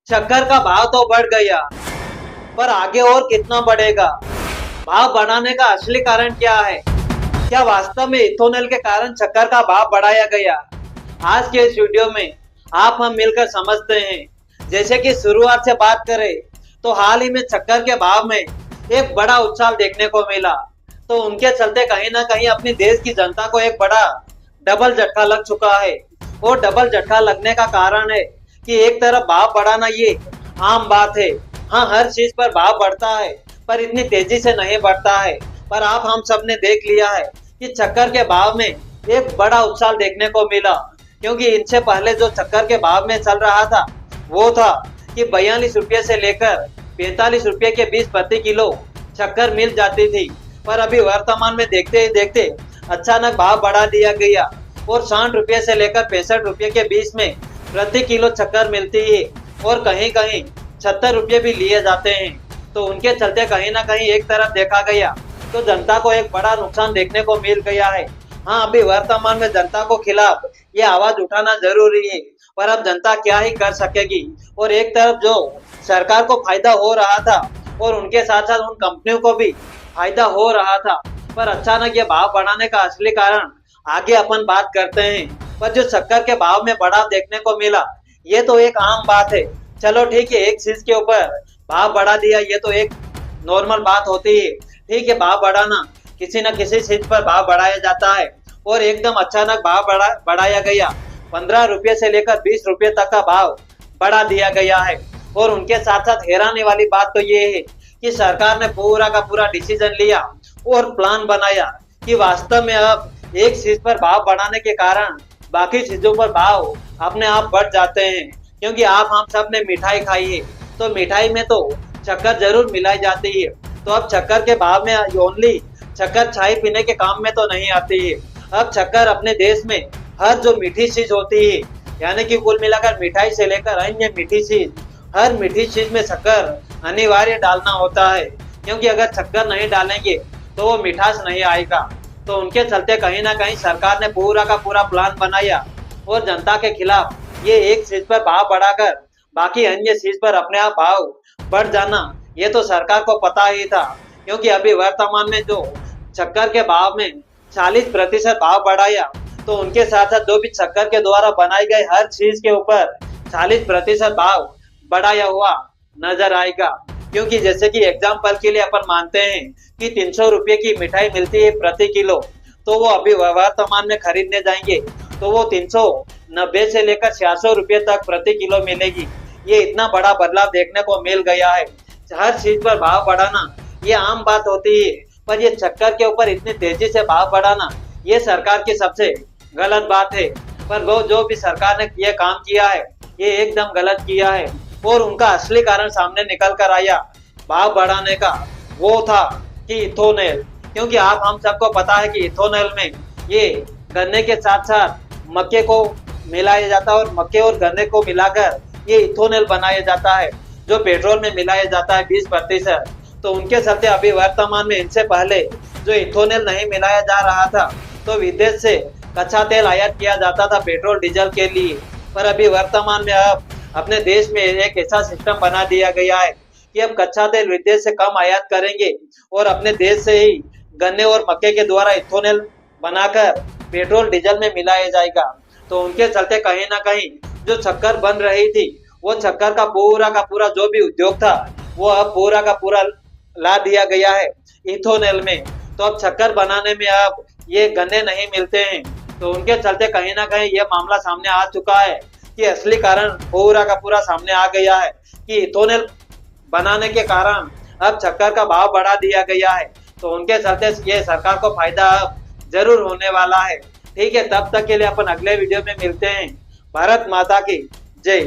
शक्कर का भाव तो बढ़ गया, पर आगे और कितना बढ़ेगा? भाव बढ़ाने का असली कारण क्या है? क्या वास्तव में इथेनॉल के कारण शक्कर का भाव बढ़ाया गया? आज के इस वीडियो में आप हम मिलकर समझते हैं। जैसे कि शुरुआत से बात करें तो हाल ही में शक्कर के भाव में एक बड़ा उछाल देखने को मिला। तो उनके चलते कहीं ना कहीं अपनी देश की जनता को एक बड़ा डबल झटका लग चुका है। और डबल झटका लगने का कारण है कि एक तरफ भाव बढ़ाना ये आम बात है। हाँ, हर चीज पर भाव बढ़ता है, पर इतनी तेजी से नहीं बढ़ता है। पर आप हम सब ने देख लिया है कि शक्कर के भाव में एक बड़ा उछाल देखने को मिला, क्योंकि इनसे पहले जो शक्कर के भाव में चल रहा था वो था कि 42 रुपये से लेकर 45 रुपये के बीच प्रति किलो शक्कर मिल जाती थी। पर अभी वर्तमान में देखते ही देखते अचानक भाव बढ़ा दिया गया और 60 रुपये से लेकर 65 रुपये के बीच में प्रति किलो शक्कर मिलती है और कहीं कहीं 76 रुपये भी लिए जाते हैं। तो उनके चलते कहीं ना कहीं एक तरफ देखा गया तो जनता को एक बड़ा नुकसान देखने को मिल गया है। हाँ, अभी वर्तमान में जनता को खिलाफ ये आवाज उठाना जरूरी है, पर अब जनता क्या ही कर सकेगी। और एक तरफ जो सरकार को फायदा हो रहा था और उनके साथ साथ उन कंपनियों को भी फायदा हो रहा था, पर अचानक ये भाव बढ़ाने का असली कारण आगे अपन बात करते हैं। पर जो शक्कर के भाव में बढ़ाव देखने को मिला ये तो एक आम बात है। चलो ठीक है, एक चीज के ऊपर भाव बढ़ा दिया ये तो एक नॉर्मल बात होती है। ठीक है, भाव बढ़ाना किसी न किसी चीज पर भाव बढ़ाया जाता है और एकदम अचानक भाव बढ़ाया गया। 15 रुपये से लेकर 20 रुपये तक का भाव बढ़ा दिया गया है। और उनके साथ साथ हैरानी वाली बात तो ये है कि सरकार ने पूरा का पूरा डिसीजन लिया और प्लान बनाया कि वास्तव में अब एक चीज पर भाव बढ़ाने के कारण बाकी चीजों पर भाव अपने आप बढ़ जाते हैं। क्योंकि आप हम सब ने मिठाई खाई है तो मिठाई में तो शक्कर जरूर मिलाई जाती है। तो अब शक्कर के भाव में ओनली शक्कर चाय पीने के काम में तो नहीं आती है। अब शक्कर अपने देश में हर जो मीठी चीज होती है, यानी कि कुल मिलाकर मिठाई से लेकर अन्य मीठी चीज, हर मीठी चीज में शक्कर अनिवार्य डालना होता है। क्योंकि अगर शक्कर नहीं डालेंगे तो वो मिठास नहीं आएगा। तो उनके चलते कहीं ना कहीं सरकार ने पूरा का पूरा प्लान बनाया और जनता के खिलाफ ये एक चीज पर भाव बढ़ाकर बाकी अन्य चीज पर अपने आप भाव बढ़ जाना ये तो सरकार को पता ही था। क्योंकि अभी वर्तमान में जो शक्कर के भाव में 40% भाव बढ़ाया तो उनके साथ साथ जो भी शक्कर के द्वारा बनाई गई हर चीज के ऊपर 40% भाव बढ़ाया हुआ नजर आएगा। क्योंकि जैसे कि एग्जाम्पल के लिए अपन मानते हैं कि 300 रुपये की मिठाई मिलती है प्रति किलो, तो वो अभी वर्तमान में खरीदने जाएंगे तो वो 390 से लेकर 600 रुपये तक प्रति किलो मिलेगी। ये इतना बड़ा बदलाव देखने को मिल गया है। हर चीज पर भाव बढ़ाना ये आम बात होती है, पर ये शक्कर के ऊपर इतनी तेजी से भाव बढ़ाना ये सरकार की सबसे गलत बात है। पर वो जो भी सरकार ने ये काम किया है ये एकदम गलत किया है और उनका असली कारण सामने निकल कर आया भाव बढ़ाने का, वो था कि इथेनॉल। क्योंकि आप हम सबको पता है कि इथेनॉल में ये गन्ने के साथ साथ मक्के को मिलाया जाता है और मक्के और गन्ने को मिलाकर ये इथेनॉल बनाया जाता है जो पेट्रोल में मिलाया जाता है 20%। तो उनके चलते अभी वर्तमान में इनसे पहले जो इथेनॉल नहीं मिलाया जा रहा था तो विदेश से कच्चा तेल आयात किया जाता था पेट्रोल डीजल के लिए। पर अभी वर्तमान में अब अपने देश में एक ऐसा सिस्टम बना दिया गया है कि अब कच्चा तेल विदेश से कम आयात करेंगे और अपने देश से ही गन्ने और मक्के के द्वारा इथेनॉल बनाकर पेट्रोल डीजल में मिलाया जाएगा। तो उनके चलते कहीं ना कहीं जो शक्कर बन रही थी वो शक्कर का पूरा जो भी उद्योग था वो अब पूरा का पूरा ला दिया गया है इथेनॉल में। तो अब शक्कर बनाने में अब ये गन्ने नहीं मिलते हैं। तो उनके चलते कहीं ना कहीं ये मामला सामने आ चुका है कि असली कारण पूरा का पूरा सामने आ गया है कि इथेनॉल बनाने के कारण अब शक्कर का भाव बढ़ा दिया गया है। तो उनके चलते ये सरकार को फायदा जरूर होने वाला है। ठीक है, तब तक के लिए अपन अगले वीडियो में मिलते हैं। भारत माता की जय।